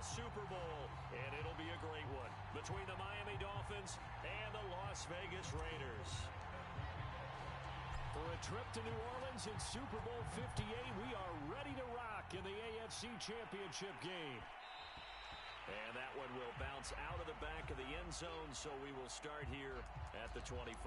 Super Bowl, and it'll be a great one between the Miami Dolphins and the Las Vegas Raiders. For a trip to New Orleans in Super Bowl 58, we are ready to rock in the AFC Championship game. And that one will bounce out of the back of the end zone, so we will start here at the 25.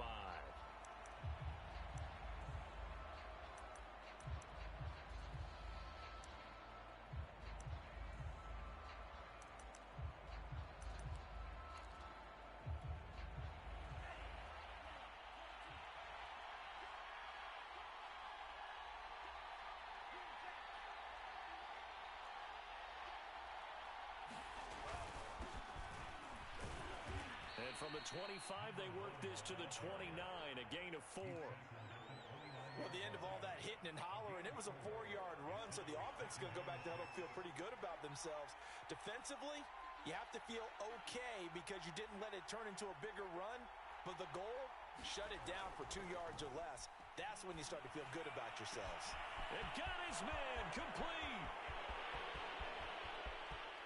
And from the 25, they work this to the 29, a gain of 4. Well, the end of all that hitting and hollering, it was a 4-yard run, so the offense is going to go back to huddle, feel pretty good about themselves. Defensively, you have to feel okay because you didn't let it turn into a bigger run, but the goal, shut it down for 2 yards or less. That's when you start to feel good about yourselves. And got his man complete.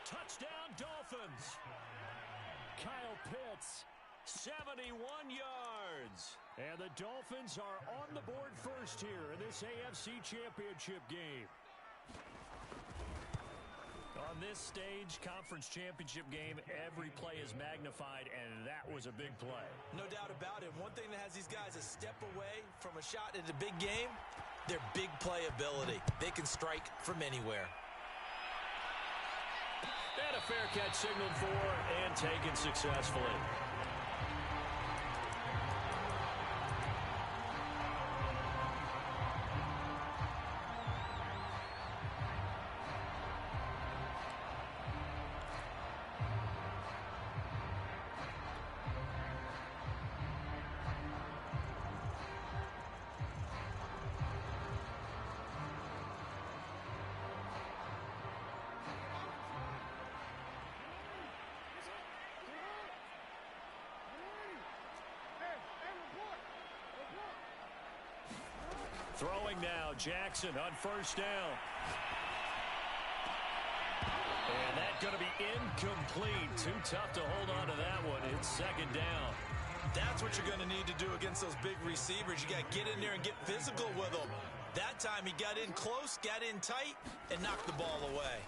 Touchdown, Dolphins. Kyle Pitts, 71 yards. And the Dolphins are on the board first here in this AFC Championship game. On this stage, conference championship game, every play is magnified, and that was a big play. No doubt about it. One thing that has these guys a step away from a shot at a big game, their big play ability. They can strike from anywhere. And a fair catch signaled for and taken successfully. Throwing now, Jackson on first down. And that's going to be incomplete. Too tough to hold on to that one. It's second down. That's what you're going to need to do against those big receivers. You got to get in there and get physical with them. That time he got in close, got in tight, and knocked the ball away.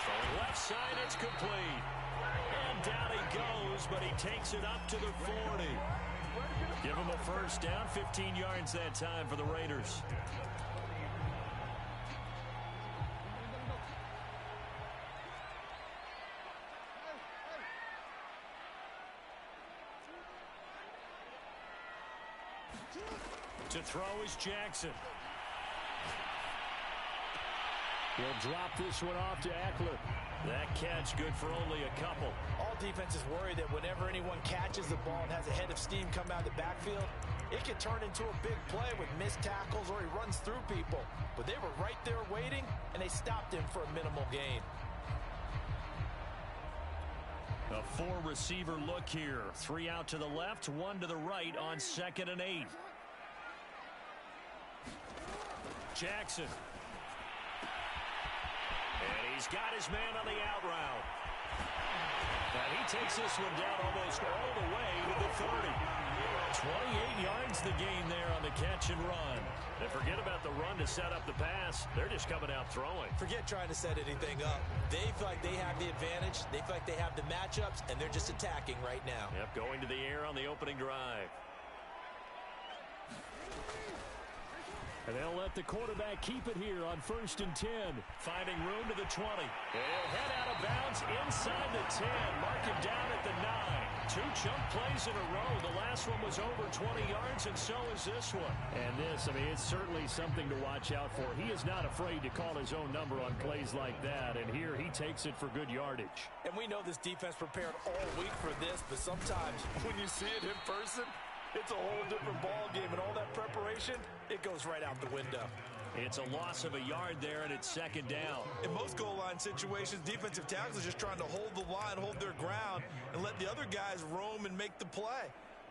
Throwing left side, it's complete. And down he goes, but he takes it up to the 40. Give him a first down, 15 yards that time for the Raiders. To throw is Jackson. He'll drop this one off to Eckler. That catch good for only a couple. All defenses worry that whenever anyone catches the ball and has a head of steam come out of the backfield, it could turn into a big play with missed tackles or he runs through people. But they were right there waiting, and they stopped him for a minimal gain. A 4-receiver look here. 3 out to the left, 1 to the right on 2nd and 8. Jackson. And he's got his man on the out route. And he takes this one down almost all the way to the 30. 28 yards the gain there on the catch and run. And forget about the run to set up the pass. They're just coming out throwing. Forget trying to set anything up. They feel like they have the advantage. They feel like they have the matchups, and they're just attacking right now. Yep, going to the air on the opening drive. And they'll let the quarterback keep it here on 1st and 10. Finding room to the 20. And he'll head out of bounds inside the 10. Mark him down at the 9. 2 chunk plays in a row. The last one was over 20 yards, and so is this one. And this, I mean, it's certainly something to watch out for. He is not afraid to call his own number on plays like that. And here he takes it for good yardage. And we know this defense prepared all week for this, but sometimes when you see it in person, it's a whole different ball game, and all that preparation, it goes right out the window. It's a loss of a yard there, and it's 2nd down. In most goal line situations, defensive tackles are just trying to hold the line, hold their ground, and let the other guys roam and make the play.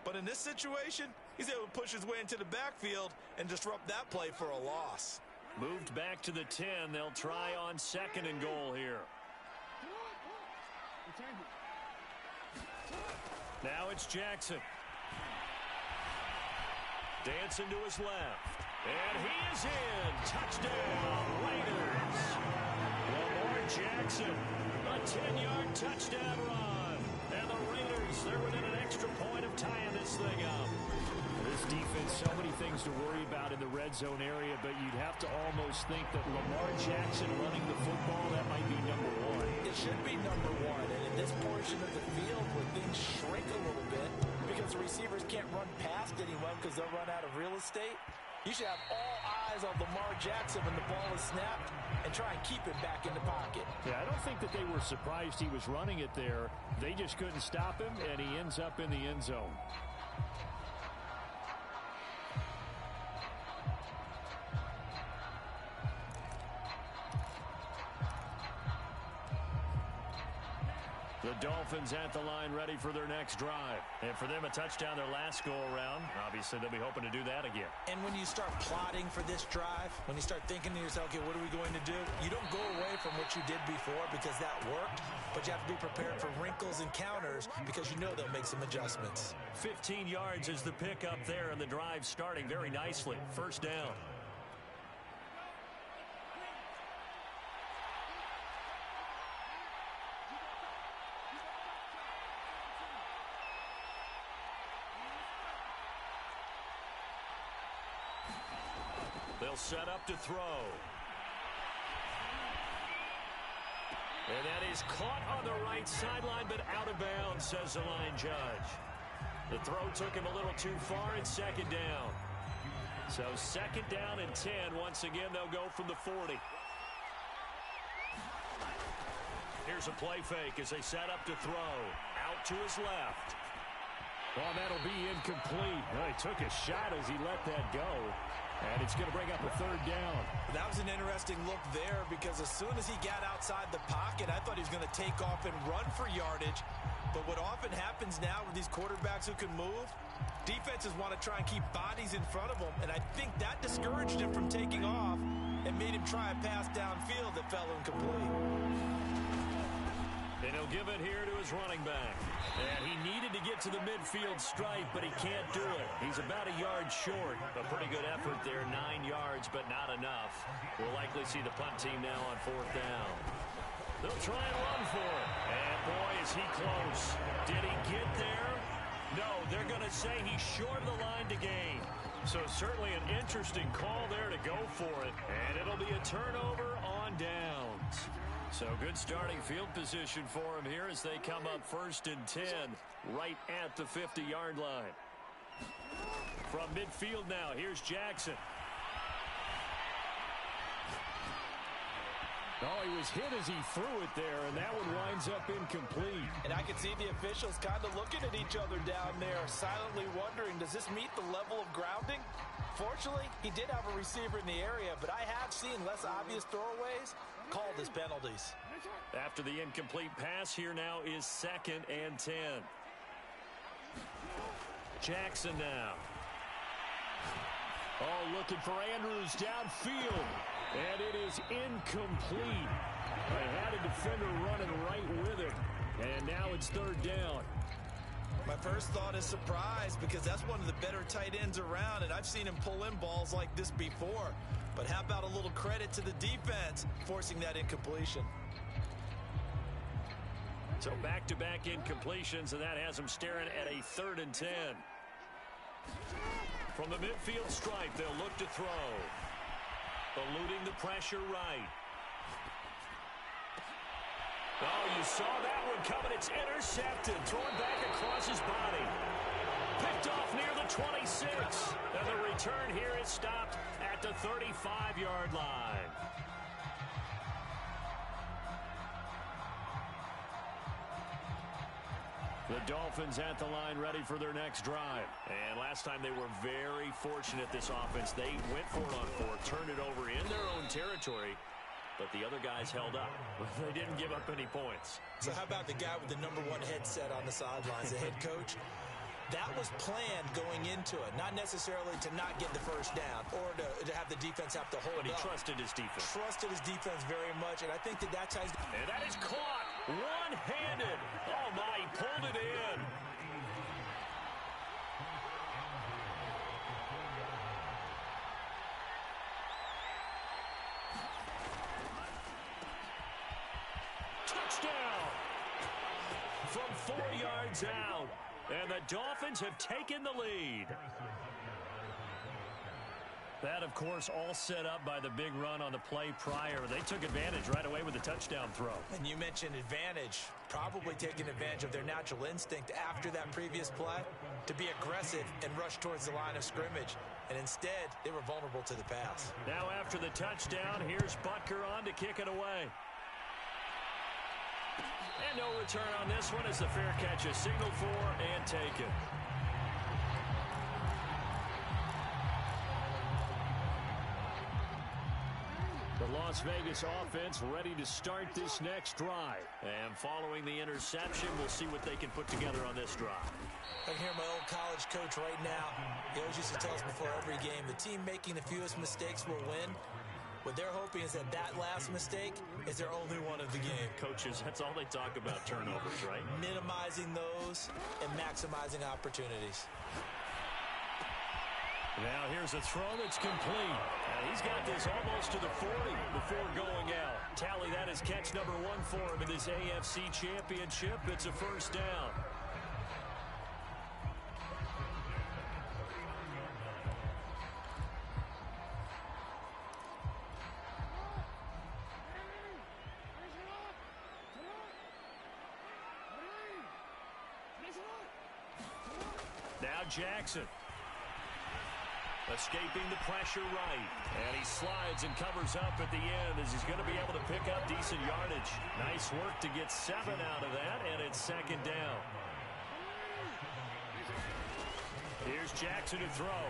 But in this situation, he's able to push his way into the backfield and disrupt that play for a loss. Moved back to the 10. They'll try on 2nd and goal here. Now it's Jackson. Dancing to his left. And he is in. Touchdown, Raiders. Lamar Jackson, a 10-yard touchdown run. And the Raiders, they're within an extra point of tying this thing up. This defense, so many things to worry about in the red zone area, but you'd have to almost think that Lamar Jackson running the football, that might be number one. It should be number one, and in this portion of the field where things shrink a little bit because the receivers can't run past anyone because they'll run out of real estate, you should have all eyes on Lamar Jackson when the ball is snapped and try and keep it back in the pocket. Yeah, I don't think that they were surprised he was running it there. They just couldn't stop him, and he ends up in the end zone. The Dolphins at the line ready for their next drive. And for them, a touchdown their last go-around. Obviously, they'll be hoping to do that again. And when you start plotting for this drive, when you start thinking to yourself, okay, what are we going to do? You don't go away from what you did before because that worked, but you have to be prepared for wrinkles and counters because you know they'll make some adjustments. 15 yards is the pickup there, and the drive starting very nicely. First down. They'll set up to throw. And that is caught on the right sideline, but out of bounds, says the line judge. The throw took him a little too far, and 2nd down. So 2nd down and 10. Once again, they'll go from the 40. Here's a play fake as they set up to throw. Out to his left. Well, that'll be incomplete. Well, he took a shot as he let that go. And it's going to bring up a 3rd down. That was an interesting look there because as soon as he got outside the pocket, I thought he was going to take off and run for yardage. But what often happens now with these quarterbacks who can move, defenses want to try and keep bodies in front of them. And I think that discouraged him from taking off and made him try a pass downfield that fell incomplete. And he'll give it here to his running back. And he needed to get to the midfield stripe, but he can't do it. He's about a yard short. A pretty good effort there, 9 yards, but not enough. We'll likely see the punt team now on 4th down. They'll try and run for it. And boy, is he close. Did he get there? No, they're going to say he's short of the line to gain. So certainly an interesting call there to go for it. And it'll be a turnover on downs. So good starting field position for him here as they come up 1st and 10 right at the 50-yard line. From midfield now, here's Jackson. Oh, he was hit as he threw it there, and that one winds up incomplete. And I can see the officials kind of looking at each other down there, silently wondering, does this meet the level of grounding? Fortunately, he did have a receiver in the area, but I have seen less obvious throwaways called as penalties. After the incomplete pass, here now is 2nd and 10. Jackson now. Oh, looking for Andrews downfield. And it is incomplete. They had a defender running right with him. And now it's 3rd down. My first thought is surprise because that's one of the better tight ends around, and I've seen him pull in balls like this before. But how about a little credit to the defense forcing that incompletion? So back-to-back incompletions, and that has him staring at a 3rd and 10. From the midfield stripe, they'll look to throw. Eluding the pressure right. Oh, you saw that one coming. It's intercepted. Thrown back across his body. Picked off near the 26. And the return here is stopped at the 35-yard line. The Dolphins at the line ready for their next drive. And last time they were very fortunate, this offense. They went for it on 4, turned it over in their own territory, but the other guys held up. They didn't give up any points. So how about the guy with the #1 headset on the sidelines, the head coach? That was planned going into it, not necessarily to not get the first down or to have the defense have to hold But he up. trusted his defense. Trusted his defense very much, and I think that's how he's... And that is caught one-handed. Oh, my, he pulled it in. Touchdown from 4 yards out. And the Dolphins have taken the lead. That, of course, all set up by the big run on the play prior. They took advantage right away with the touchdown throw. And you mentioned advantage, probably taking advantage of their natural instinct after that previous play to be aggressive and rush towards the line of scrimmage. And instead, they were vulnerable to the pass. Now after the touchdown, here's Butker on to kick it away. And no return on this one as the fair catch is signaled for and taken. The Las Vegas offense ready to start this next drive. And following the interception, we'll see what they can put together on this drive. I can hear my old college coach right now. He always used to tell us before every game, the team making the fewest mistakes will win. What they're hoping is that last mistake is their only one of the game. Coaches, that's all they talk about, turnovers, right? Minimizing those and maximizing opportunities. Now here's a throw that's complete. And he's got this almost to the 40 before going out. Tally that as catch number 1 for him in this AFC Championship. It's a first down. Now Jackson. Escaping the pressure right. And he slides and covers up at the end as he's going to be able to pick up decent yardage. Nice work to get 7 out of that, and it's second down. Here's Jackson to throw.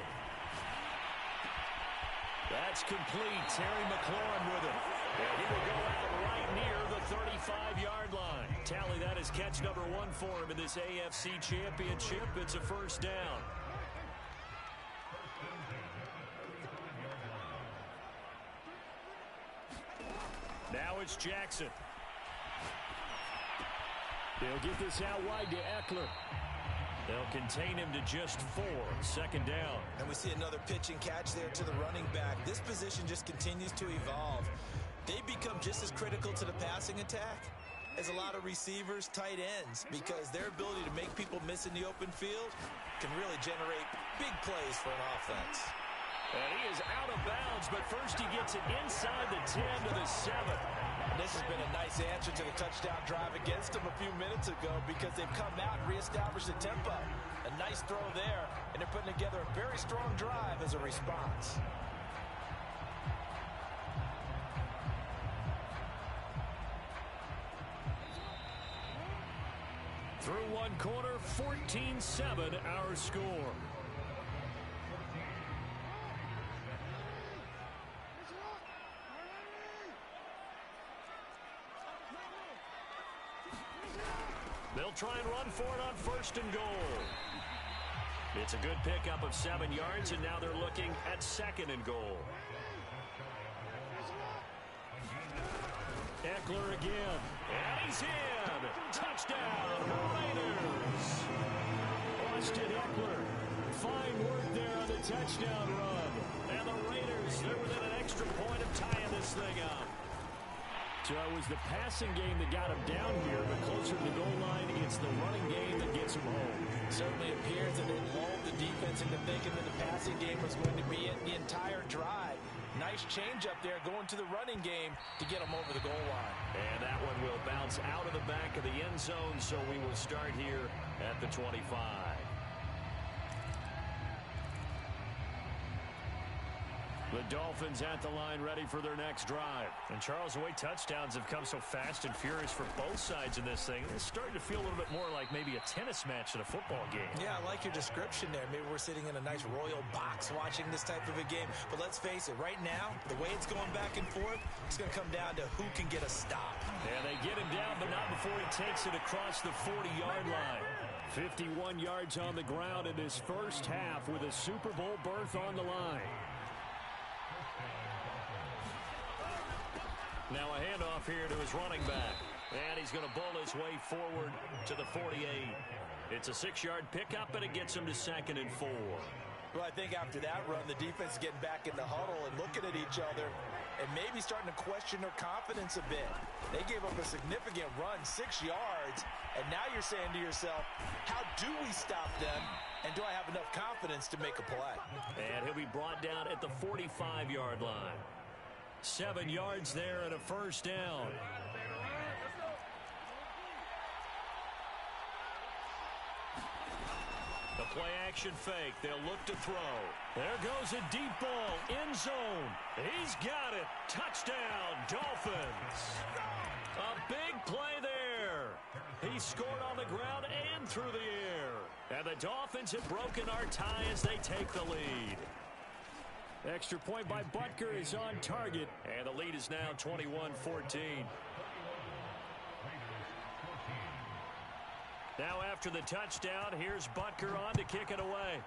That's complete. Terry McLaurin with it. And he will go out right near the 35-yard line. Tally that as catch number 1 for him in this AFC Championship. It's a first down. Now it's Jackson. They'll get this out wide to Eckler. They'll contain him to just 4. Second down. And we see another pitch and catch there to the running back. This position just continues to evolve. They become just as critical to the passing attack as a lot of receivers, tight ends, because their ability to make people miss in the open field can really generate big plays for an offense. And he is out of bounds, but first he gets it inside the 10 to the 7. This has been a nice answer to the touchdown drive against them a few minutes ago because they've come out and reestablished the tempo. A nice throw there, and they're putting together a very strong drive as a response. Through one quarter, 14-7 our score. They'll try and run for it on first and goal. It's a good pickup of 7 yards, and now they're looking at second and goal. Eckler again. And he's in. Touchdown, Raiders. Austin Eckler. Fine work there on the touchdown run. And the Raiders, they're within an extra point of tying this thing up. So it was the passing game that got him down here, but closer to the goal line, it's the running game that gets him home. Certainly appears that they lulled the defense into thinking that the passing game was going to be it the entire drive. Nice change up there going to the running game to get them over the goal line. And that one will bounce out of the back of the end zone, so we will start here at the 25. The Dolphins at the line ready for their next drive. And Charles, the way touchdowns have come so fast and furious for both sides in this thing, it's starting to feel a little bit more like maybe a tennis match than a football game. Yeah, I like your description there. Maybe we're sitting in a nice royal box watching this type of a game. But let's face it, right now, the way it's going back and forth, it's going to come down to who can get a stop. And they get him down, but not before he takes it across the 40-yard line. 51 yards on the ground in this first half with a Super Bowl berth on the line. Now a handoff here to his running back. And he's going to bull his way forward to the 48. It's a 6-yard pickup, and it gets him to 2nd and 4. Well, I think after that run, the defense is getting back in the huddle and looking at each other and maybe starting to question their confidence a bit. They gave up a significant run, 6 yards, and now you're saying to yourself, how do we stop them, and do I have enough confidence to make a play? And he'll be brought down at the 45-yard line. 7 yards there and a first down. The play-action fake. They'll look to throw. There goes a deep ball. End zone. He's got it. Touchdown, Dolphins. A big play there. He scored on the ground and through the air. And the Dolphins have broken our tie as they take the lead. Extra point by Butker is on target. And the lead is now 21-14. Now after the touchdown, here's Butker on to kick it away.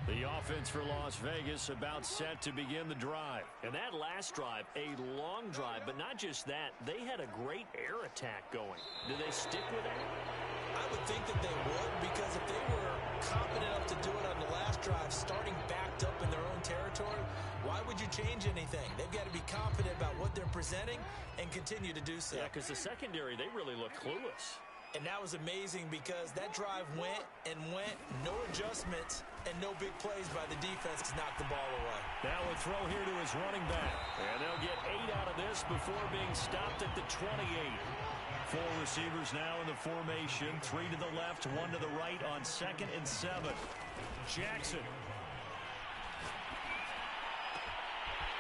The offense for Las Vegas about set to begin the drive. And that last drive, a long drive, but not just that. They had a great air attack going. Do they stick with it? I would think that they would, because if they were confident enough to do it on the last drive, starting backed up in their own territory, why would you change anything? They've got to be confident about what they're presenting and continue to do so. Yeah, because the secondary, they really look clueless. And that was amazing because that drive went and went, no adjustments, and no big plays by the defense to knock the ball away. Now a throw here to his running back. And they'll get 8 out of this before being stopped at the 28. 4 receivers now in the formation. 3 to the left, 1 to the right on 2nd and 7. Jackson.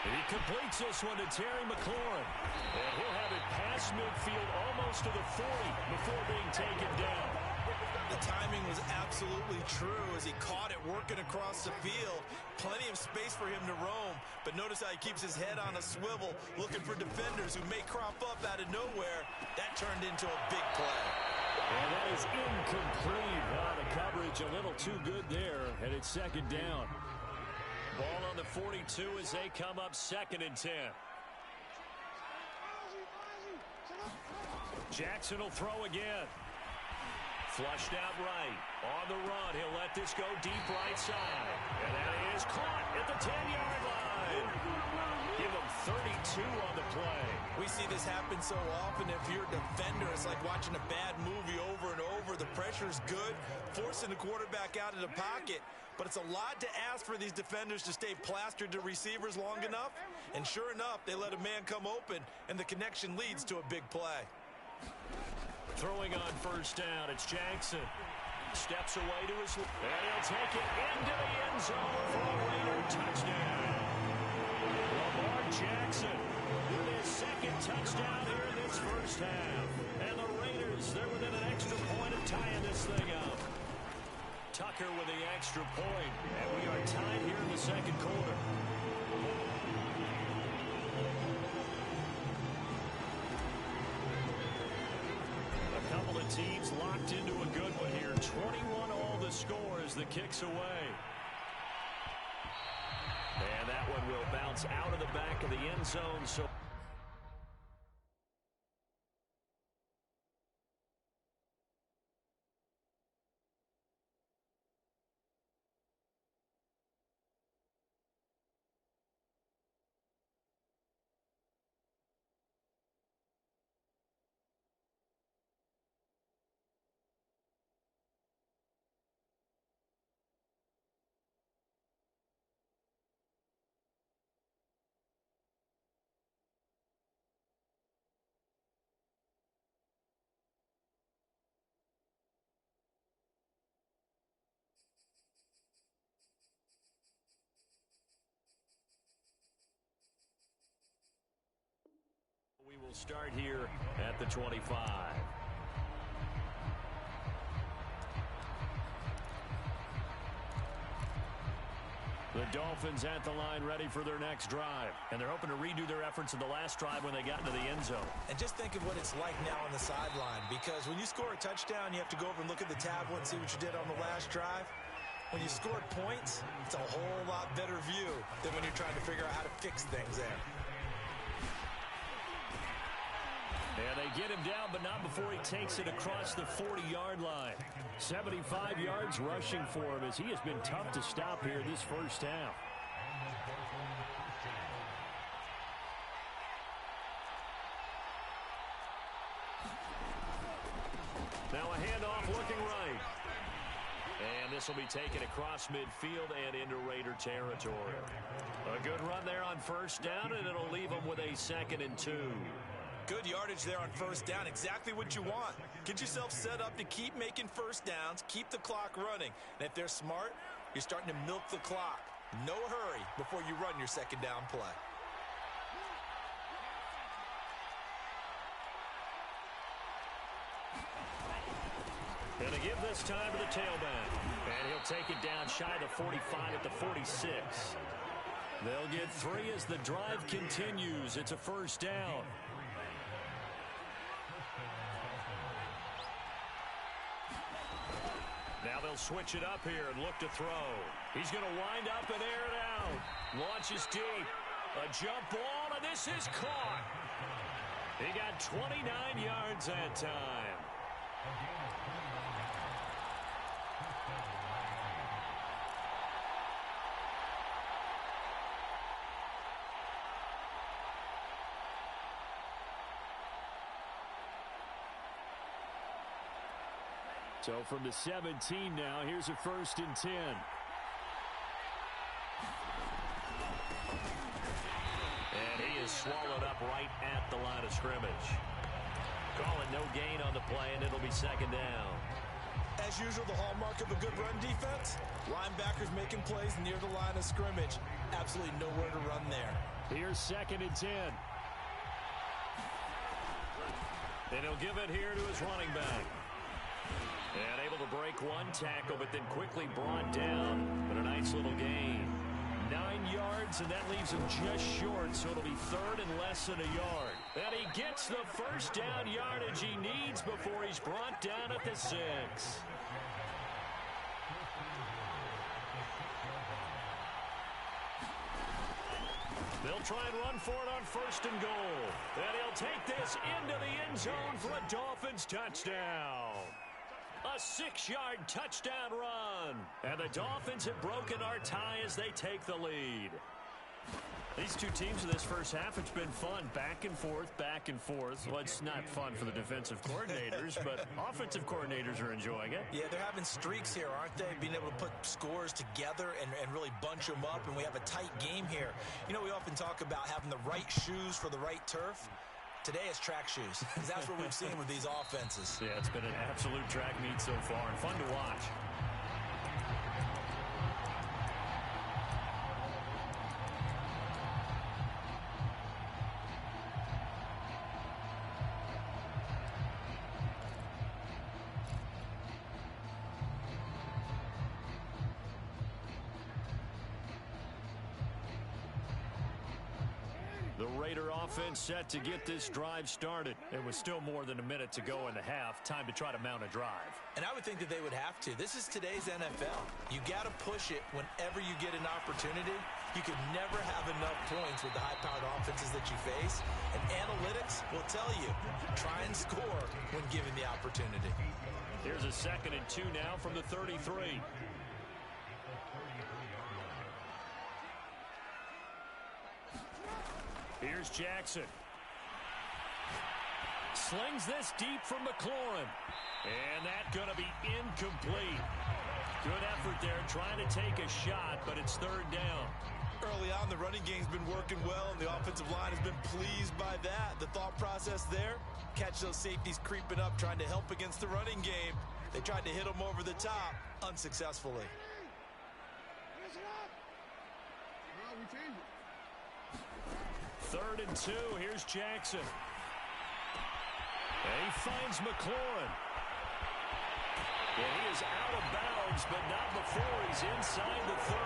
He completes this one to Terry McLaurin. And he'll have it past midfield almost to the 40 before being taken down. The timing was absolutely true as he caught it working across the field. Plenty of space for him to roam, but notice how he keeps his head on a swivel looking for defenders who may crop up out of nowhere. That turned into a big play. And that is incomplete. The coverage a little too good there, and it's 2nd down. Ball on the 42 as they come up 2nd and 10. Jackson will throw again. Flushed out right. On the run, he'll let this go deep right side. And that is caught at the 10-yard line. Give him 32 on the play. We see this happen so often. If you're a defender, it's like watching a bad movie over and over. The pressure's good, forcing the quarterback out of the pocket. But it's a lot to ask for these defenders to stay plastered to receivers long enough. And sure enough, they let a man come open, and the connection leads to a big play. Throwing on 1st down, it's Jackson. Steps away to his left, and he'll take it into the end zone for a Raider touchdown. Lamar Jackson with his 2nd touchdown here in this first half. And the Raiders, they're within an extra point of tying this thing up. Tucker with the extra point, and we are tied here in the 2nd quarter. A couple of teams locked into a good one here. 21 all the score as the kick's away. And that one will bounce out of the back of the end zone. So will start here at the 25. The Dolphins at the line ready for their next drive. And they're hoping to redo their efforts in the last drive when they got into the end zone. And just think of what it's like now on the sideline. Because when you score a touchdown, you have to go over and look at the tablet and see what you did on the last drive. When you scored points, it's a whole lot better view than when you're trying to figure out how to fix things there. And they get him down, but not before he takes it across the 40-yard line. 75 yards rushing for him as he has been tough to stop here this first half. Now a handoff looking right. And this will be taken across midfield and into Raider territory. A good run there on first down, and it'll leave them with a 2nd and 2. Good yardage there on first down. Exactly what you want. Get yourself set up to keep making first downs, keep the clock running. And if they're smart, you're starting to milk the clock. No hurry before you run your second down play. And to give this time to the tailback. And he'll take it down shy of the 45 at the 46. They'll get 3 as the drive continues. It's a first down. Now they'll switch it up here and look to throw. He's going to wind up and air it out. Launches deep. A jump ball, and this is caught. He got 29 yards that time. So from the 17 now, here's a 1st and 10. And he is swallowed up right at the line of scrimmage. Call it no gain on the play, and it'll be 2nd down. As usual, the hallmark of a good run defense, linebackers making plays near the line of scrimmage. Absolutely nowhere to run there. Here's 2nd and 10. And he'll give it here to his running back. And able to break one tackle, but then quickly brought down. But a nice little gain. 9 yards, and that leaves him just short, so it'll be 3rd and less than a yard. And he gets the first down yardage he needs before he's brought down at the 6. They'll try and run for it on 1st and goal. And he'll take this into the end zone for a Dolphins touchdown. A 6-yard touchdown run. And the Dolphins have broken our tie as they take the lead. These two teams in this first half, it's been fun. Back and forth, back and forth. Well, it's not fun for the defensive coordinators, but offensive coordinators are enjoying it. Yeah, they're having streaks here, aren't they? Being able to put scores together and really bunch them up, and we have a tight game here. You know, we often talk about having the right shoes for the right turf. Today is track shoes, because that's what we've seen with these offenses. Yeah, it's been an absolute track meet so far, and fun to watch. The Raider offense set to get this drive started. It was still more than a minute to go in the half. Time to try to mount a drive. And I would think that they would have to. This is today's NFL. You got to push it whenever you get an opportunity. You can never have enough points with the high-powered offenses that you face. And analytics will tell you, try and score when given the opportunity. Here's a 2nd and 2 now from the 33. Here's Jackson. Slings this deep from McLaurin. And that's going to be incomplete. Good effort there trying to take a shot, but it's 3rd down. Early on, the running game's been working well, and the offensive line has been pleased by that. The thought process there, catch those safeties creeping up, trying to help against the running game. They tried to hit them over the top, unsuccessfully. 3rd and 2. Here's Jackson. And he finds McLaurin. And he is out of bounds, but not before he's inside the 30.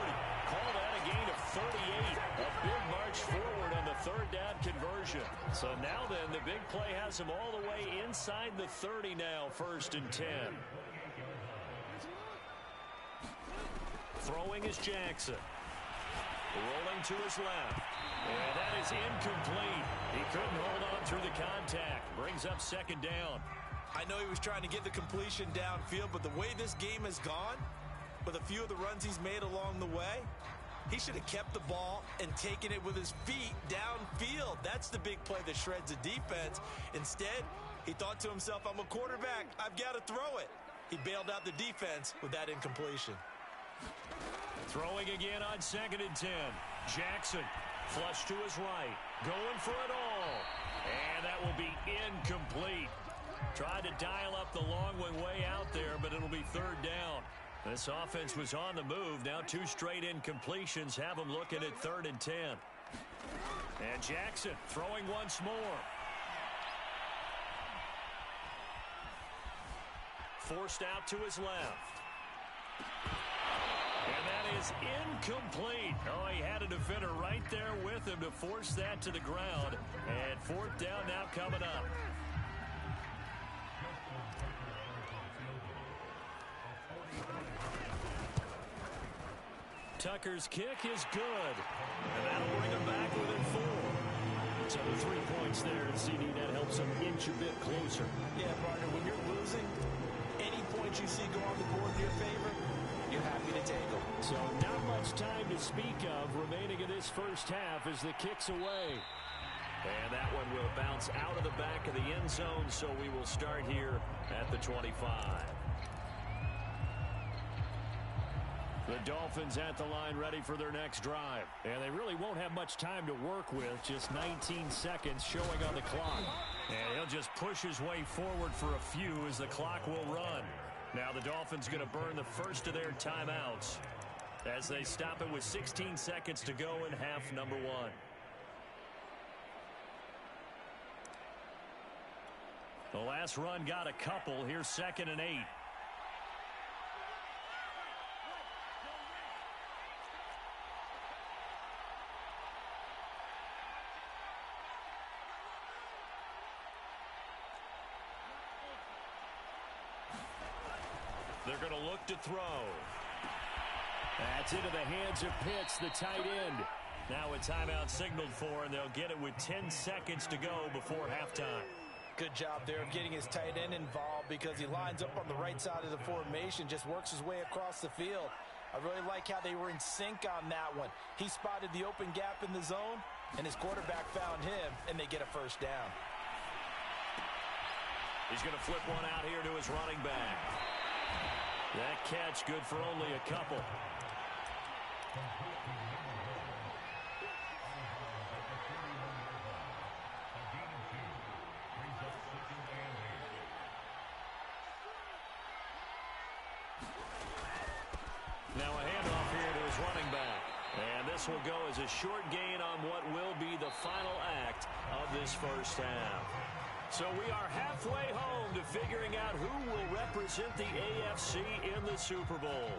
Call that a gain of 38. A big march forward on the third down conversion. So now then, the big play has him all the way inside the 30 now, 1st and 10. Throwing is Jackson. Rolling to his left. And that is incomplete. He couldn't hold on through the contact. Brings up 2nd down. I know he was trying to get the completion downfield, but the way this game has gone, with a few of the runs he's made along the way, he should have kept the ball and taken it with his feet downfield. That's the big play that shreds the defense. Instead, he thought to himself, I'm a quarterback. I've got to throw it. He bailed out the defense with that incompletion. Throwing again on 2nd and 10. Jackson, flush to his right. Going for it all. And that will be incomplete. Tried to dial up the long one way out there, but it'll be 3rd down. This offense was on the move. Now 2 straight incompletions have them looking at 3rd and 10. And Jackson throwing once more. Forced out to his left. And that is incomplete. Oh, he had a defender right there with him to force that to the ground. And 4th down now coming up. Tucker's kick is good. And that'll bring him back within 4. So the 3 points there, and CD, that helps him inch a bit closer. Yeah, partner, when you're losing, any points you see go on the board in your favor, you're happy to take them. So not much time to speak of remaining in this first half as the kick's away. And that one will bounce out of the back of the end zone, so we will start here at the 25. The Dolphins at the line ready for their next drive. And they really won't have much time to work with. Just 19 seconds showing on the clock. And he'll just push his way forward for a few as the clock will run. Now the Dolphins going to burn the first of their timeouts as they stop it with 16 seconds to go in half number 1. The last run got a couple. Here's 2nd and 8. They're going to look to throw. That's into the hands of Pitts, the tight end. Now a timeout signaled for, and they'll get it with 10 seconds to go before halftime. Good job there of getting his tight end involved because he lines up on the right side of the formation, just works his way across the field. I really like how they were in sync on that one. He spotted the open gap in the zone, and his quarterback found him, and they get a first down. He's going to flip one out here to his running back. That catch good for only a couple. Now a handoff here to his running back. And this will go as a short gain on what will be the final act of this first half. So we are halfway home to figuring out who will represent the AFC in the Super Bowl.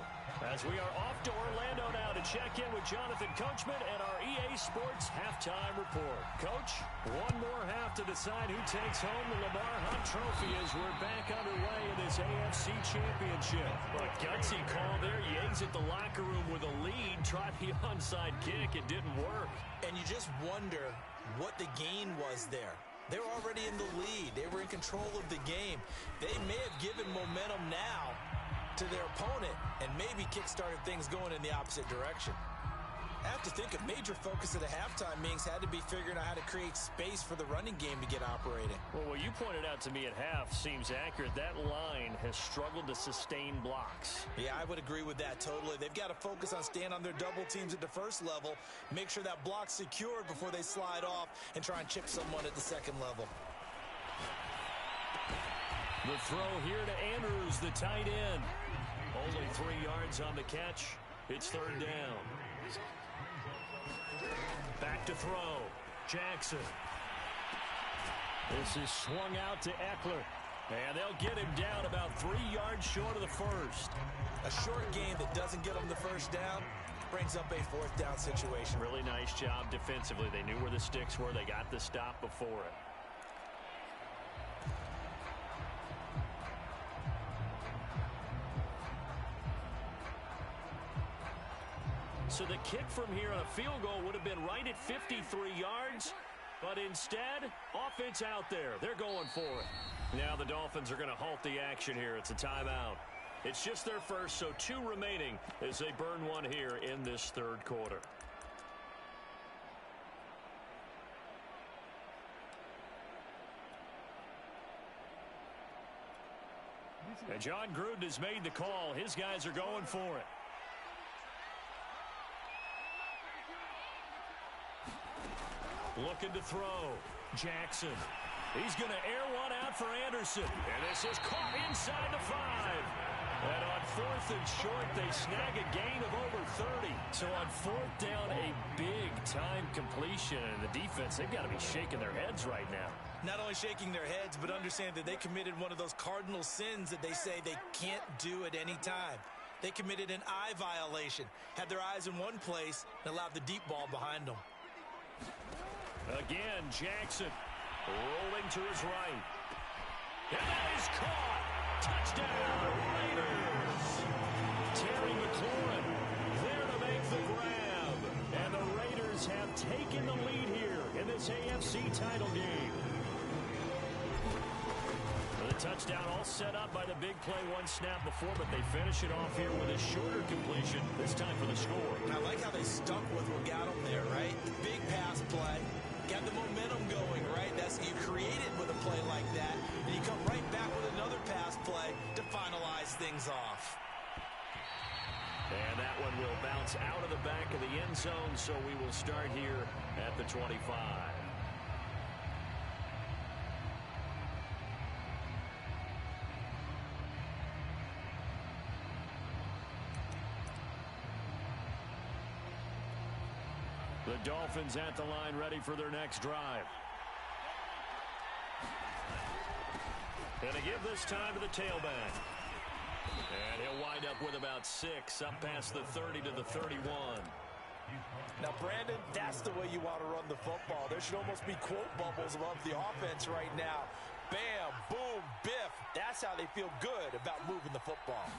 As we are off to Orlando now to check in with Jonathan Coachman and our EA Sports Halftime Report. Coach, one more half to decide who takes home the Lamar Hunt Trophy as we're back underway in this AFC Championship. A gutsy call there. You exit the locker room with a lead. Tried the onside kick. It didn't work. And you just wonder what the gain was there. They were already in the lead. They were in control of the game. They may have given momentum now to their opponent and maybe kick-started things going in the opposite direction. I have to think a major focus of the halftime meetings had to be figuring out how to create space for the running game to get operating. Well, what you pointed out to me at half seems accurate. That line has struggled to sustain blocks. Yeah, I would agree with that totally. They've got to focus on staying on their double teams at the first level, make sure that block's secured before they slide off and try and chip someone at the second level. The throw here to Andrews, the tight end. Only 3 yards on the catch. It's 3rd down. Back to throw. Jackson. This is swung out to Eckler. And they'll get him down about 3 yards short of the first. A short game that doesn't get them the first down brings up a fourth down situation. Really nice job defensively. They knew where the sticks were. They got the stop before it. So the kick from here on a field goal would have been right at 53 yards. But instead, offense out there. They're going for it. Now the Dolphins are going to halt the action here. It's a timeout. It's just their first, so 2 remaining as they burn one here in this third quarter. And John Gruden has made the call. His guys are going for it. Looking to throw. Jackson. He's going to air one out for Anderson. And this is caught inside the 5. And on 4th and short, they snag a gain of over 30. So on 4th down, a big-time completion. And the defense, they've got to be shaking their heads right now. Not only shaking their heads, but understand that they committed one of those cardinal sins that they say they can't do at any time. They committed an eye violation, had their eyes in one place, and allowed the deep ball behind them. Again, Jackson rolling to his right. And that is caught. Touchdown, Raiders. Terry McLaurin there to make the grab. And the Raiders have taken the lead here in this AFC title game. The touchdown all set up by the big play one snap before, but they finish it off here with a shorter completion, this time for the score. I like how they stuck with what got them there, right? Big pass play. Got the momentum going, right? That's you create it with a play like that, and you come right back with another pass play to finalize things off. And that one will bounce out of the back of the end zone, so we will start here at the 25. The Dolphins at the line, ready for their next drive. And they give this time to the tailback. And he'll wind up with about 6, up past the 30 to the 31. Now, Brandon, that's the way you want to run the football. There should almost be quote bubbles above the offense right now. Bam, boom, biff. That's how they feel good about moving the football.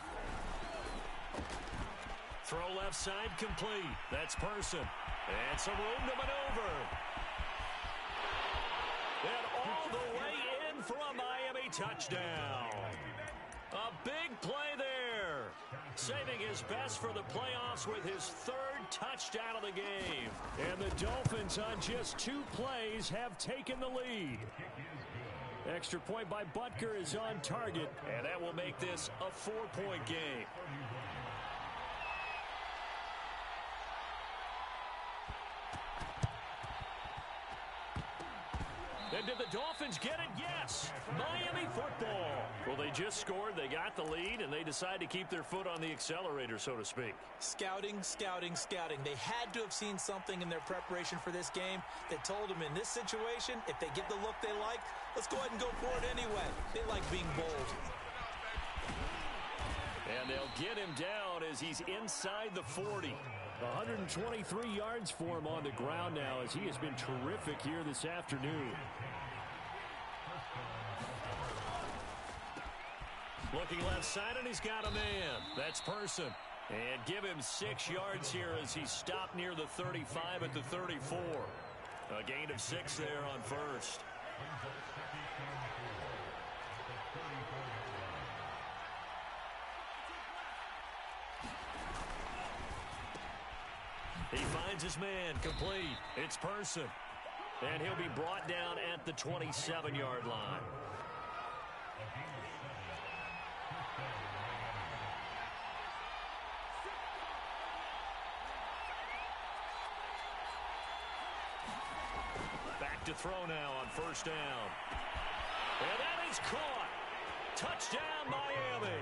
Throw left side complete. That's Person. And some room to maneuver. And all the way in for a Miami touchdown. A big play there. Saving his best for the playoffs with his 3rd touchdown of the game. And the Dolphins on just 2 plays have taken the lead. Extra point by Butker is on target. And that will make this a 4-point game. And did the Dolphins get it? Yes. Miami football. Well, they just scored. They got the lead, and they decide to keep their foot on the accelerator, so to speak. Scouting, scouting, scouting. They had to have seen something in their preparation for this game that told them in this situation, if they get the look they like, let's go ahead and go for it anyway. They like being bold. And they'll get him down as he's inside the 40. 123 yards for him on the ground now as he has been terrific here this afternoon. Looking left side, and he's got a man. That's Person. And give him 6 yards here as he's stopped near the 35 at the 34. A gain of 6 there on first. He finds his man complete. It's Person. And he'll be brought down at the 27-yard line. Back to throw now on first down. And that is caught. Touchdown, Miami.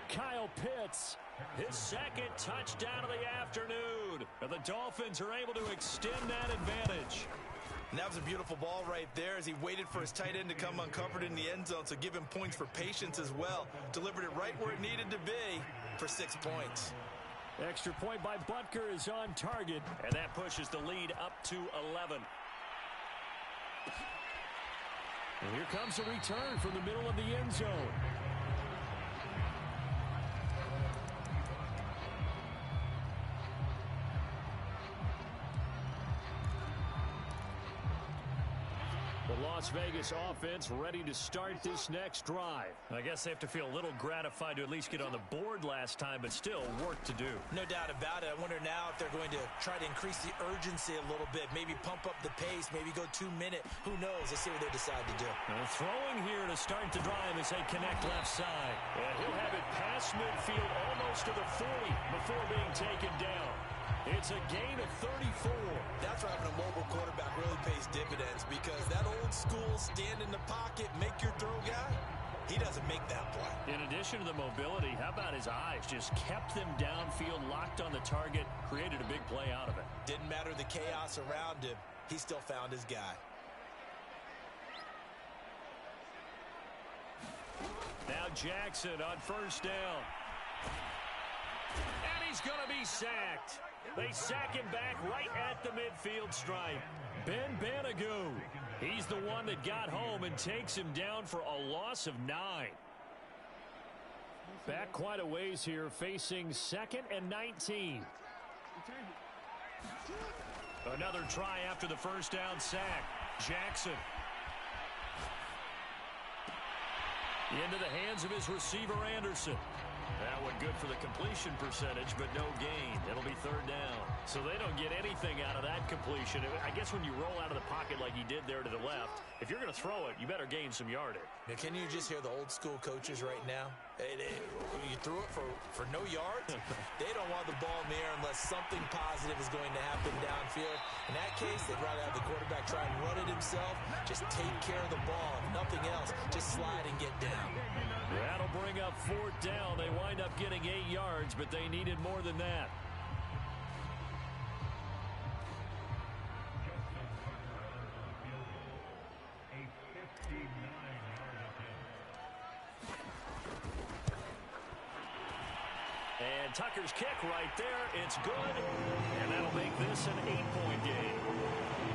Kyle Pitts, his 2nd touchdown of the afternoon. And the Dolphins are able to extend that advantage. And that was a beautiful ball right there as he waited for his tight end to come uncovered in the end zone, so give him points for patience as well. Delivered it right where it needed to be for 6 points. Extra point by Butker is on target, and that pushes the lead up to 11. And here comes a return from the middle of the end zone. The Las Vegas offense ready to start this next drive. I guess they have to feel a little gratified to at least get on the board last time, but still work to do. No doubt about it. I wonder now if they're going to try to increase the urgency a little bit, maybe pump up the pace, maybe go 2-minute. Who knows? Let's see what they decide to do. Throwing here to start the drive as they connect left side. And he'll have it past midfield almost to the 40 before being taken down. It's a gain of 34. That's where having a mobile quarterback really pays dividends, because that old school stand in the pocket, make your throw guy, he doesn't make that play. In addition to the mobility, how about his eyes? Just kept them downfield, locked on the target, created a big play out of it. Didn't matter the chaos around him. He still found his guy. Now Jackson on first down. And he's going to be sacked. They sack him back right at the midfield stripe. Ben Banagoo, he's the one that got home and takes him down for a loss of 9. Back quite a ways here, facing 2nd and 19. Another try after the first down sack. Jackson. Into the hands of his receiver, Anderson. That one good for the completion percentage, but no gain. It'll be 3rd down. So they don't get anything out of that completion. I guess when you roll out of the pocket like he did there to the left, if you're going to throw it, you better gain some yardage. Now, can you just hear the old school coaches right now? You threw it for no yards? They don't want the ball in the air unless something positive is going to happen downfield. In that case, they'd rather have the quarterback try and run it himself. Just take care of the ball. Nothing else. Just slide and get down. That'll bring up 4th down. They wind up getting 8 yards, but they needed more than that. And Tucker's kick right there. It's good. And that'll make this an 8-point game.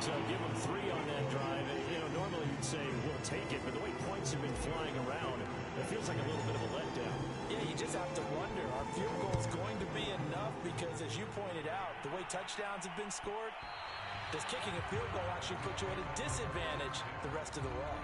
So give them 3 on that drive. And, normally you'd say, we'll take it. But the way points have been flying around, it feels like a little bit of a letdown. Yeah, you just have to wonder, are field goals going to be enough? Because as you pointed out, the way touchdowns have been scored, does kicking a field goal actually put you at a disadvantage the rest of the way?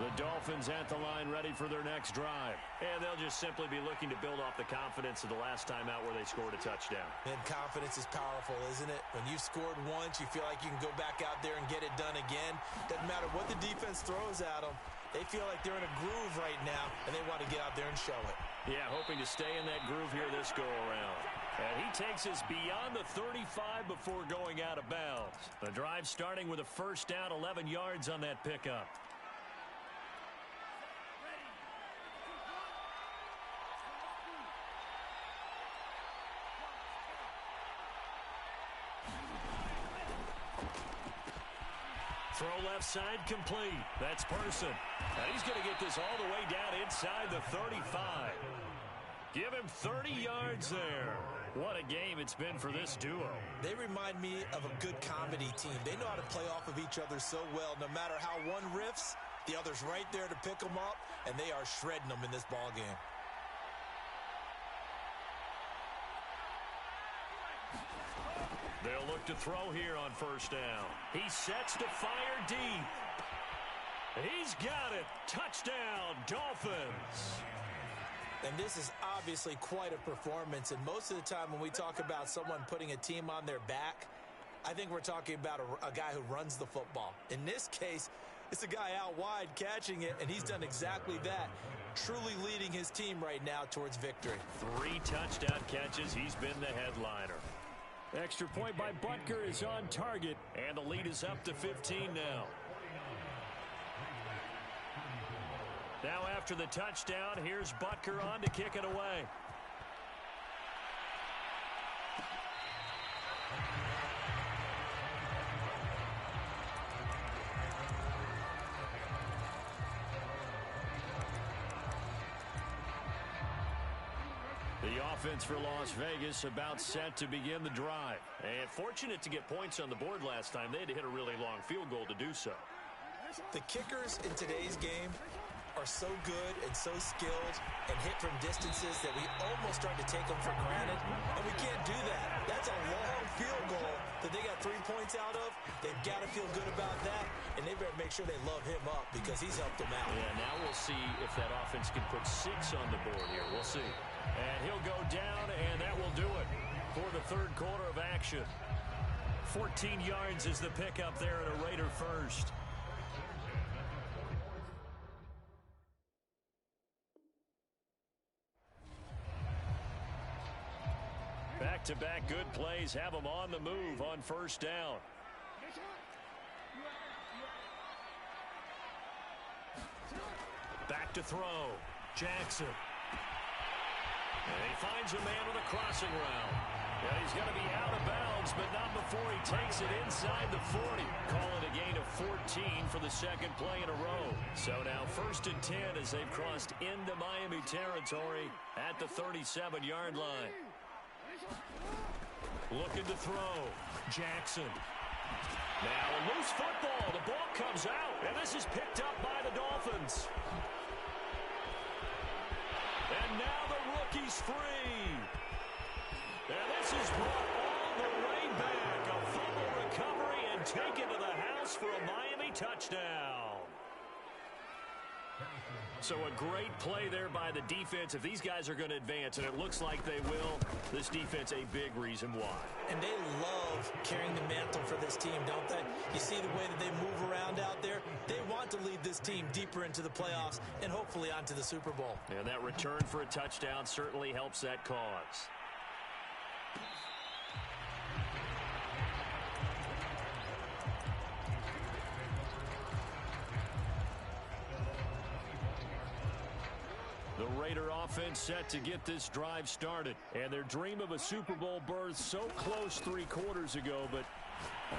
The Dolphins at the line ready for their next drive. And they'll just simply be looking to build off the confidence of the last time out where they scored a touchdown. And confidence is powerful, isn't it? When you've scored once, you feel like you can go back out there and get it done again. Doesn't matter what the defense throws at them. They feel like they're in a groove right now, and they want to get out there and show it. Yeah, hoping to stay in that groove here this go-around. And he takes us beyond the 35 before going out of bounds. The drive starting with a first down, 11 yards on that pickup. Throw left side complete. That's Person. And he's going to get this all the way down inside the 35. Give him 30 yards there. What a game it's been for this duo. They remind me of a good comedy team. They know how to play off of each other so well. No matter how one riffs, the other's right there to pick them up, and they are shredding them in this ball game. They'll look to throw here on first down. He sets to fire deep. He's got it. Touchdown, Dolphins. And this is obviously quite a performance. And most of the time when we talk about someone putting a team on their back, I think we're talking about a guy who runs the football. In this case, It's a guy out wide catching it, and he's done exactly that. Truly leading his team right now towards victory. 3 touchdown catches. He's been the headliner. Extra point by Butker is on target, and the lead is up to 15 now. Now after the touchdown, here's Butker on to kick it away. The offense for Las Vegas about set to begin the drive. And fortunate to get points on the board last time. They had to hit a really long field goal to do so. The kickers in today's game are so good and so skilled and hit from distances that we almost start to take them for granted. And we can't do that. That's a long field goal that they got 3 points out of. They've got to feel good about that. And they better make sure they love him up because he's helped them out. Yeah, now we'll see if that offense can put 6 on the board here. We'll see. And he'll go down, and that will do it for the third quarter of action. 14 yards is the pickup there at a Raider first. Back-to-back good plays have them on the move on first down. Back to throw. Jackson. And he finds a man with a crossing route. Yeah, he's going to be out of bounds, but not before he takes it inside the 40. Call it a gain of 14 for the second play in a row. So now 1st and 10 as they've crossed into Miami territory at the 37-yard line. Looking to throw. Jackson. Now a loose football. The ball comes out, and this is picked up by the Dolphins. And now the rookie's free. And this is brought all the way back. A fumble recovery and taken to the house for a Miami touchdown. So a great play there by the defense. If these guys are going to advance, and it looks like they will, this defense a big reason why. And they love carrying the mantle for this team, don't they? You see the way that they move around out there? They want to lead this team deeper into the playoffs and hopefully onto the Super Bowl. And that return for a touchdown certainly helps that cause. The Raider offense set to get this drive started. And their dream of a Super Bowl berth so close 3 quarters ago, but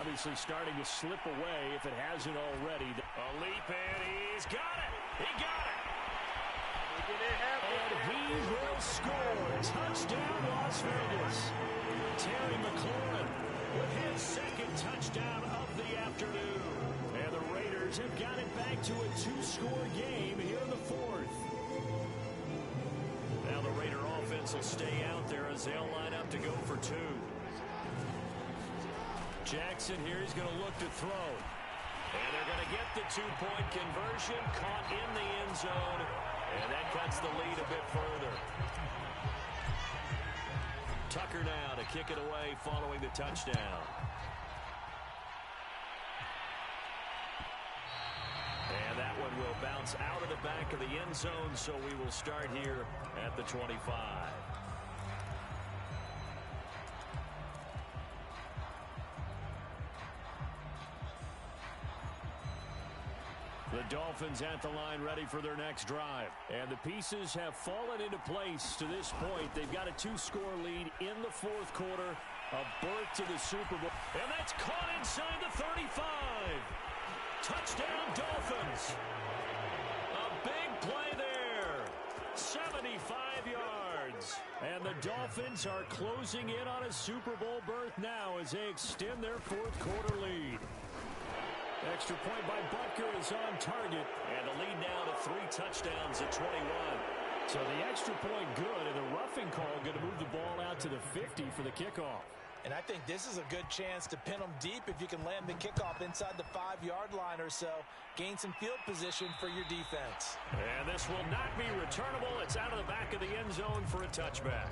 obviously starting to slip away if it hasn't already. A leap, and he's got it! He got it! And he will score. Touchdown, Las Vegas. Terry McLaurin with his second touchdown of the afternoon. And the Raiders have got it back to a 2-score game here in the 4th. Now the Raider offense will stay out there as they'll line up to go for 2. Jackson here, he's going to look to throw. And they're going to get the 2-point conversion, caught in the end zone, and that cuts the lead a bit further. Tucker now to kick it away following the touchdown. And that one will bounce out of the back of the end zone, so we will start here at the 25. The Dolphins at the line ready for their next drive. And the pieces have fallen into place to this point. They've got a 2-score lead in the 4th quarter. A berth to the Super Bowl. And that's caught inside the 35. Touchdown, Dolphins. A big play there. 75 yards. And the Dolphins are closing in on a Super Bowl berth now as they extend their 4th quarter lead. Extra point by Butker is on target. And the lead now to 3 touchdowns at 21. So the extra point good, and the roughing call going to move the ball out to the 50 for the kickoff. And I think this is a good chance to pin them deep if you can land the kickoff inside the 5-yard line or so. Gain some field position for your defense. And this will not be returnable. It's out of the back of the end zone for a touchback.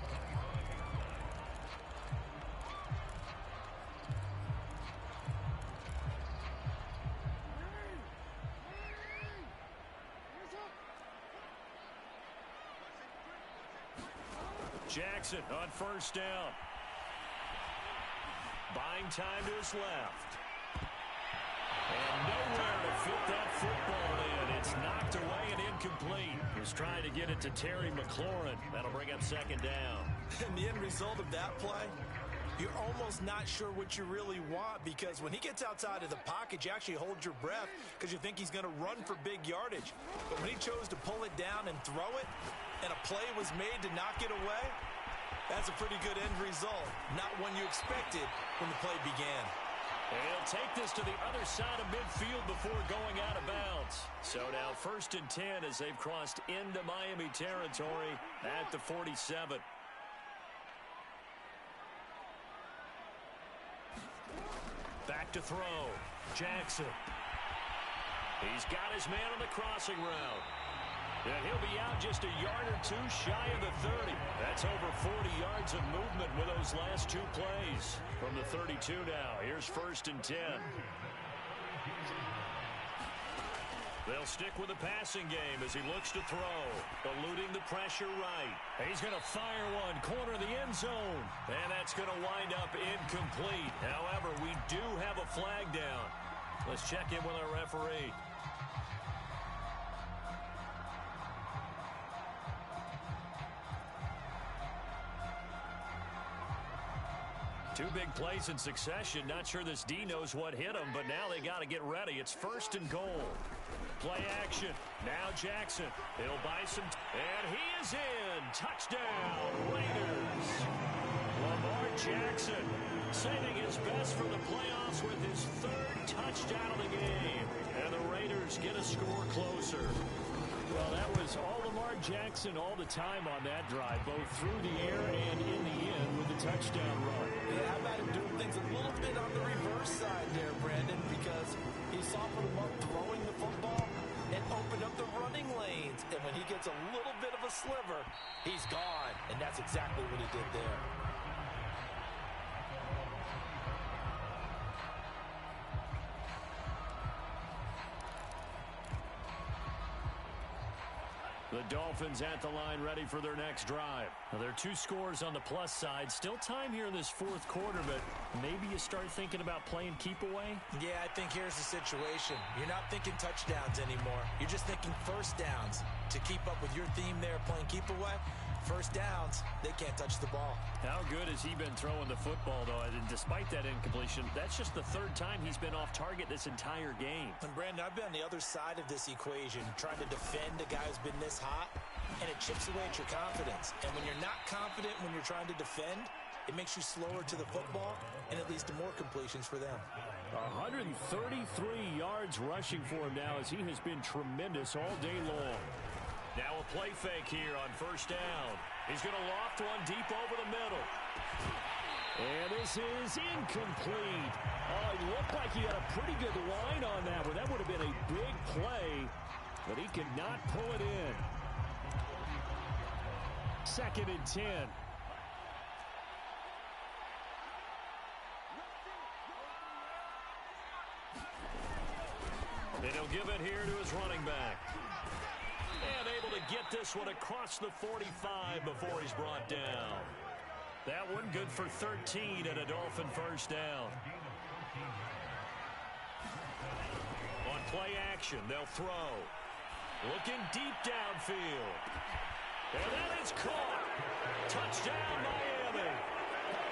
Jackson on first down. Buying time to his left. And nowhere to fit that football in. It's knocked away and incomplete. He's trying to get it to Terry McLaurin. That'll bring up second down. And the end result of that play, you're almost not sure what you really want, because when he gets outside of the pocket, you actually hold your breath because you think he's going to run for big yardage. But when he chose to pull it down and throw it, and a play was made to knock it away, that's a pretty good end result. Not one you expected when the play began. And he'll take this to the other side of midfield before going out of bounds. So now 1st and 10 as they've crossed into Miami territory at the 47. Back to throw. Jackson. He's got his man on the crossing route. And he'll be out just a yard or two shy of the 30. That's over 40 yards of movement with those last two plays. From the 32 now, here's 1st and 10. They'll stick with the passing game as he looks to throw. Eluding the pressure right. He's going to fire one, corner of the end zone. And that's going to wind up incomplete. However, we do have a flag down. Let's check in with our referee. Two big plays in succession. Not sure this D knows what hit him, but now they got to get ready. It's 1st and goal. Play action. Now Jackson. He'll buy some. And he is in. Touchdown, Raiders. Lamar Jackson saving his best for the playoffs with his 3rd touchdown of the game. And the Raiders get a score closer. Well, that was all Lamar Jackson all the time on that drive, both through the air and in the end with the touchdown run. Yeah, how about him doing things a little bit on the reverse side there, Brandon, because he softened him up throwing the football and opened up the running lanes. And when he gets a little bit of a sliver, he's gone. And that's exactly what he did there. The Dolphins at the line ready for their next drive. Now, there are 2 scores on the plus side. Still time here in this 4th quarter, but maybe you start thinking about playing keep away? Yeah, I think here's the situation. You're not thinking touchdowns anymore. You're just thinking first downs. To keep up with your theme there, playing keep away, first downs, they can't touch the ball. How good has he been throwing the football, though? And despite that incompletion, that's just the 3rd time he's been off target this entire game. And Brandon, I've been on the other side of this equation, trying to defend a guy who's been this hot, and it chips away at your confidence. And when you're not confident when you're trying to defend, it makes you slower to the football, and it leads to more completions for them. 133 yards rushing for him now as he has been tremendous all day long. Now a play fake here on 1st down. He's going to loft one deep over the middle. And this is incomplete. Oh, it looked like he had a pretty good line on that one. That would have been a big play, but he could not pull it in. 2nd and 10. And he'll give it here to his running back. And able to get this one across the 45 before he's brought down. That one good for 13 and a Dolphin 1st down. On play action, they'll throw. Looking deep downfield. And that is caught. Touchdown, Miami.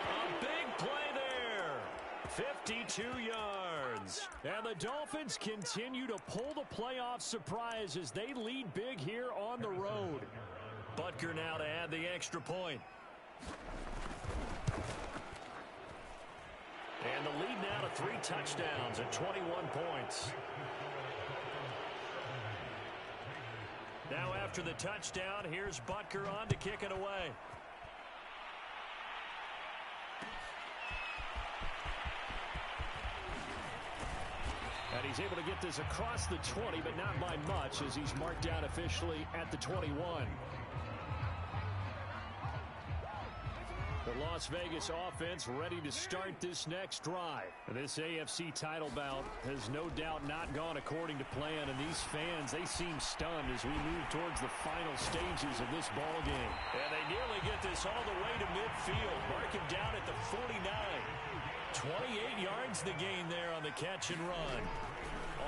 A big play there. 52 yards. And the Dolphins continue to pull the playoff surprise as they lead big here on the road. Butker now to add the extra point. And the lead now to 3 touchdowns at 21 points. Now after the touchdown, here's Butker on to kick it away. And he's able to get this across the 20, but not by much as he's marked down officially at the 21. The Las Vegas offense ready to start this next drive. This AFC title bout has no doubt not gone according to plan, and these fans, they seem stunned as we move towards the final stages of this ball game. And they nearly get this all the way to midfield. Mark him down at the 49. 28 yards the gain there on the catch and run.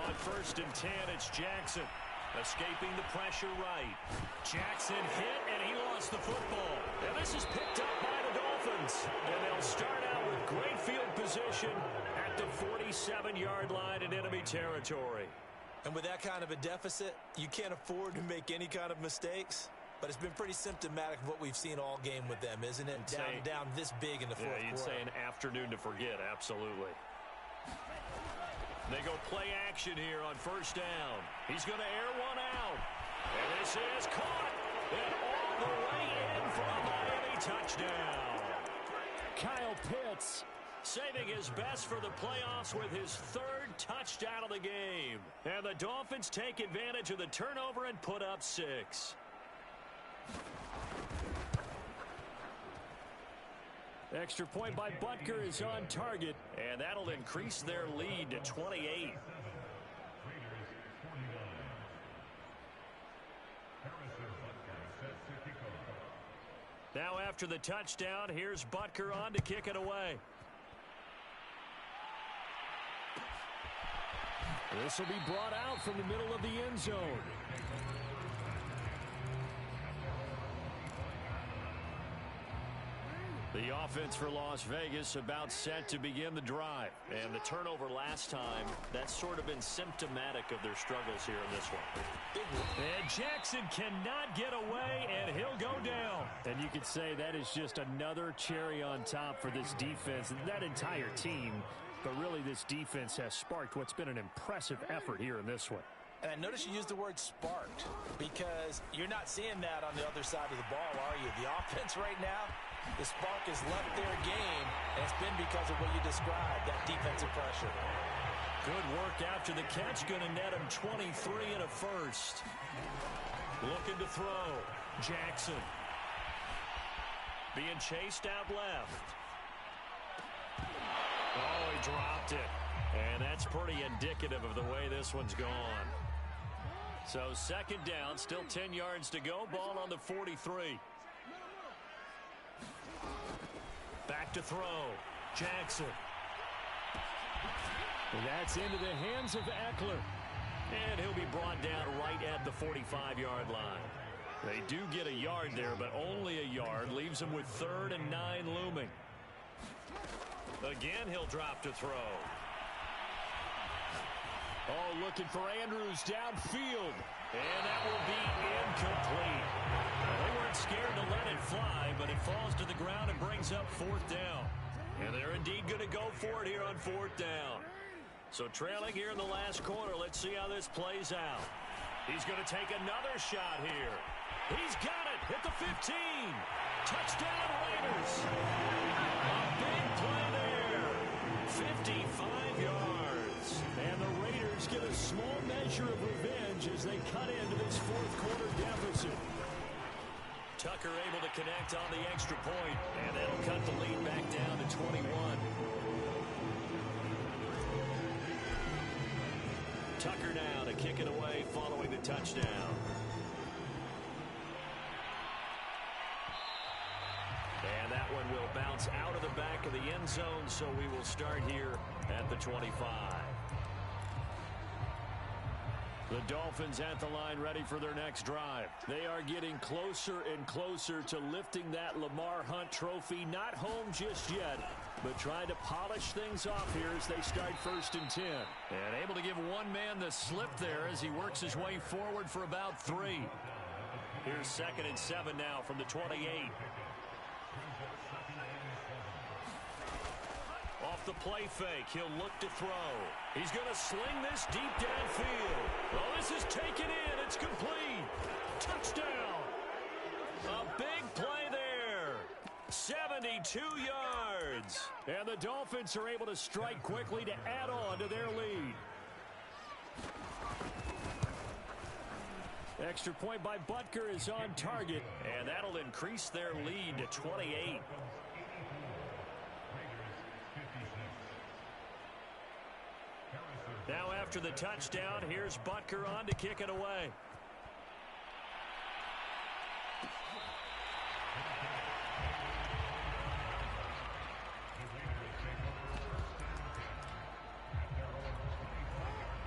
On 1st and 10, it's Jackson. Escaping the pressure right. Jackson hit, and he lost the football. And this is picked up by the Dolphins. And they'll start out with great field position at the 47-yard line in enemy territory. And with that kind of a deficit, you can't afford to make any kind of mistakes. But it's been pretty symptomatic of what we've seen all game with them, isn't it? Down this big in the fourth quarter. You'd say an afternoon to forget, absolutely. They go play action here on 1st down. He's going to air one out. And this is caught. And all the way in for a Miami touchdown. Kyle Pitts saving his best for the playoffs with his 3rd touchdown of the game. And the Dolphins take advantage of the turnover and put up 6. Extra point by Butker is on target. And that'll increase their lead to 28. Now after the touchdown, here's Butker on to kick it away. This will be brought out from the middle of the end zone. The offense for Las Vegas about set to begin the drive. And the turnover last time, that's sort of been symptomatic of their struggles here in this one. And Jackson cannot get away, and he'll go down. And you could say that is just another cherry on top for this defense and that entire team. But really, this defense has sparked what's been an impressive effort here in this one. And I notice you used the word sparked because you're not seeing that on the other side of the ball, are you? The offense right now, the spark has left their game, and it's been because of what you described, that defensive pressure. Good work after the catch, going to net him 23 and a 1st. Looking to throw. Jackson. Being chased out left. Oh, he dropped it. And that's pretty indicative of the way this one's gone. So 2nd down, still 10 yards to go. Ball on the 43. Back to throw. Jackson. And that's into the hands of Eckler. And he'll be brought down right at the 45-yard line. They do get a yard there, but only a yard. Leaves them with 3rd and 9 looming. Again, he'll drop to throw. Oh, looking for Andrews downfield. And that will be incomplete. Well, they weren't scared to let it fly, but it falls to the ground and brings up 4th down. And they're indeed going to go for it here on 4th down. So trailing here in the last quarter, let's see how this plays out. He's going to take another shot here. He's got it at the 15. Touchdown Raiders. A big play there. 55 yards. And the Raiders get a small measure of revenge as they cut into this 4th quarter deficit. Tucker able to connect on the extra point, and that'll cut the lead back down to 21. Tucker now to kick it away following the touchdown. And that one will bounce out of the back of the end zone, so we will start here at the 25. The Dolphins at the line ready for their next drive. They are getting closer and closer to lifting that Lamar Hunt trophy. Not home just yet, but trying to polish things off here as they start 1st and 10. And able to give one man the slip there as he works his way forward for about 3. Here's 2nd and 7 now from the 28. Off the play fake, he'll look to throw. He's going to sling this deep downfield. Oh, this is taken in. It's complete. Touchdown. A big play there. 72 yards. And the Dolphins are able to strike quickly to add on to their lead. Extra point by Butker is on target. And that'll increase their lead to 28. after the touchdown. Here's Butker on to kick it away.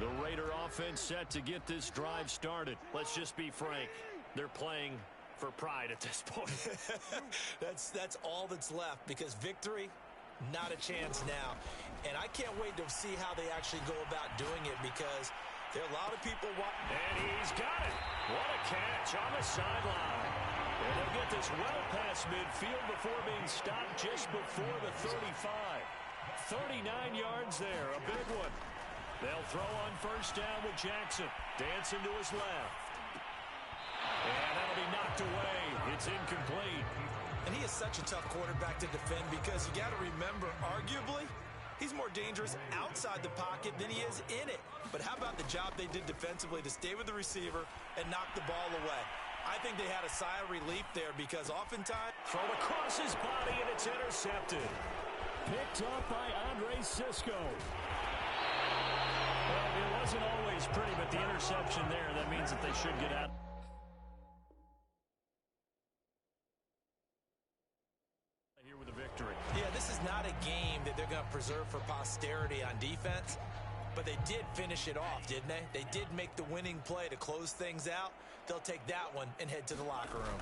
The Raider offense set to get this drive started. Let's just be frank. They're playing for pride at this point. That's all that's left, because victory, not a chance now. And I can't wait to see how they actually go about doing it, because there are a lot of people watching. And he's got it. What a catch on the sideline. And they'll get this well past midfield before being stopped just before the 35. 39 yards there, a big one. They'll throw on first down with Jackson. Dancing to his left. And that'll be knocked away. It's incomplete. And he is such a tough quarterback to defend, because you got to remember, arguably, he's more dangerous outside the pocket than he is in it. But how about the job they did defensively to stay with the receiver and knock the ball away? I think they had a sigh of relief there, because oftentimes... Throw across his body, and it's intercepted. Picked up by Andre Sisco. Well, it wasn't always pretty, but the interception there, that means that they should get out. Here with a victory. Yeah, this is not a game that they're going to preserve for posterity on defense, but they did finish it off, didn't they? They did make the winning play to close things out. They'll take that one and head to the locker room.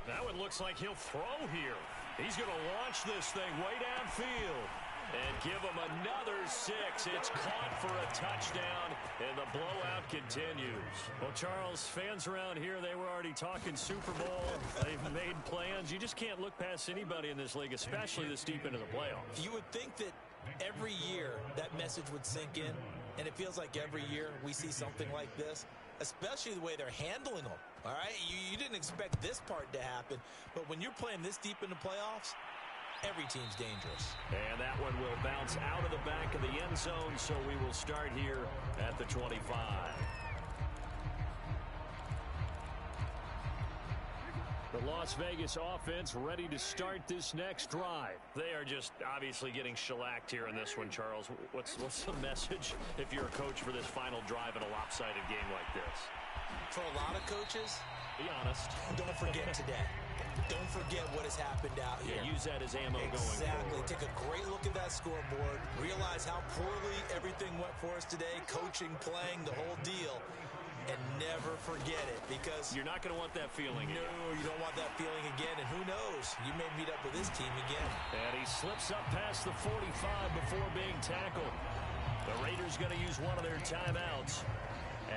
That one looks like he'll throw here. He's going to launch this thing way downfield. And give him another 6. It's caught for a touchdown, and the blowout continues. Well, Charles, fans around here, they were already talking Super Bowl. They've made plans. You just can't look past anybody in this league, especially this deep into the playoffs. You would think that every year that message would sink in, and it feels like every year we see something like this, especially the way they're handling them. All right, you didn't expect this part to happen, but when you're playing this deep in the playoffs, every team's dangerous. And that one will bounce out of the back of the end zone, so we will start here at the 25. The Las Vegas offense ready to start this next drive. They are just obviously getting shellacked here in this one, Charles. What's the message if you're a coach for this final drive in a lopsided game like this? For a lot of coaches, be honest. Don't forget today. Don't forget what has happened out here. Yeah, use that as ammo going forward. Exactly. Take a great look at that scoreboard. Realize how poorly everything went for us today. Coaching, playing, the whole deal. And never forget it, because... You're not going to want that feeling again. No, you don't want that feeling again. And who knows? You may meet up with this team again. And he slips up past the 45 before being tackled. The Raiders going to use one of their timeouts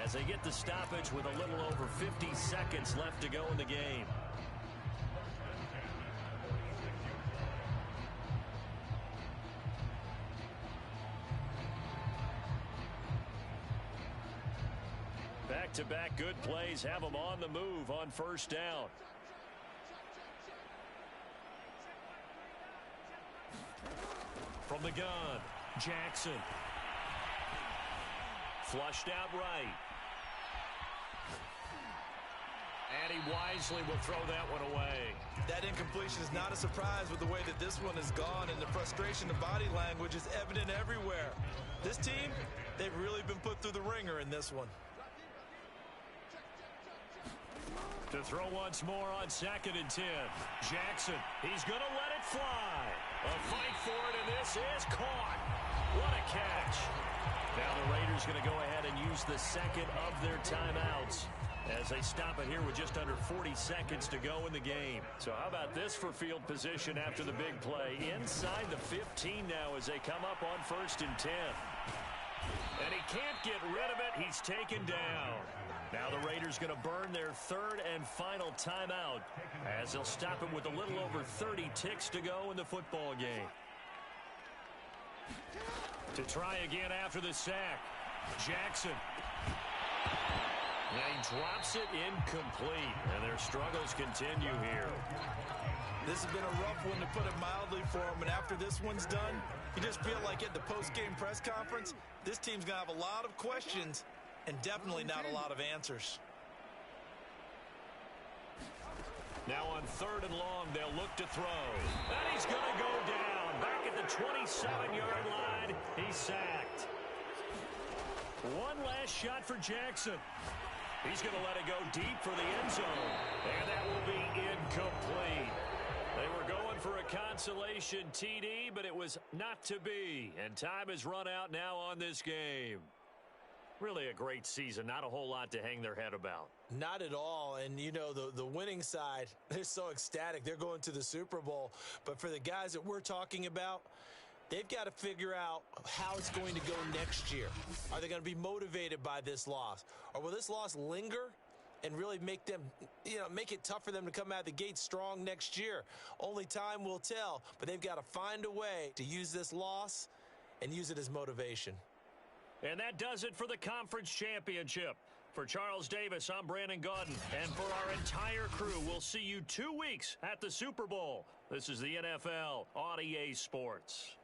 as they get the stoppage with a little over 50 seconds left to go in the game. Back-to-back good plays have them on the move on first down. From the gun, Jackson. Flushed out right. And he wisely will throw that one away. That incompletion is not a surprise with the way that this one has gone, and the frustration of body language is evident everywhere. This team, they've really been put through the ringer in this one. To throw once more on 2nd and 10. Jackson, he's going to let it fly. A fight for it, and this is caught. What a catch. Now the Raiders going to go ahead and use the second of their timeouts as they stop it here with just under 40 seconds to go in the game. So how about this for field position after the big play? Inside the 15 now as they come up on 1st and 10. And he can't get rid of it. He's taken down. Now the Raiders going to burn their 3rd and final timeout as they'll stop him with a little over 30 ticks to go in the football game. To try again after the sack, Jackson. And he drops it incomplete, and their struggles continue here. This has been a rough one, to put it mildly, for him, and after this one's done, you just feel like at the post-game press conference, this team's going to have a lot of questions and definitely not a lot of answers. Now on 3rd and long, they'll look to throw. And he's going to go down. Back at the 27-yard line, he's sacked. One last shot for Jackson. He's going to let it go deep for the end zone. And that will be incomplete. They were going for a consolation TD, but it was not to be. And time has run out now on this game. Really a great season. Not a whole lot to hang their head about. Not at all. And, you know, the winning side, they're so ecstatic. They're going to the Super Bowl. But for the guys that we're talking about, they've got to figure out how it's going to go next year. Are they going to be motivated by this loss? Or will this loss linger and really make them, make it tough for them to come out of the gate strong next year? Only time will tell. But they've got to find a way to use this loss and use it as motivation. And that does it for the conference championship. For Charles Davis, I'm Brandon Gaudin. And for our entire crew, we'll see you 2 weeks at the Super Bowl. This is the NFL on EA Sports.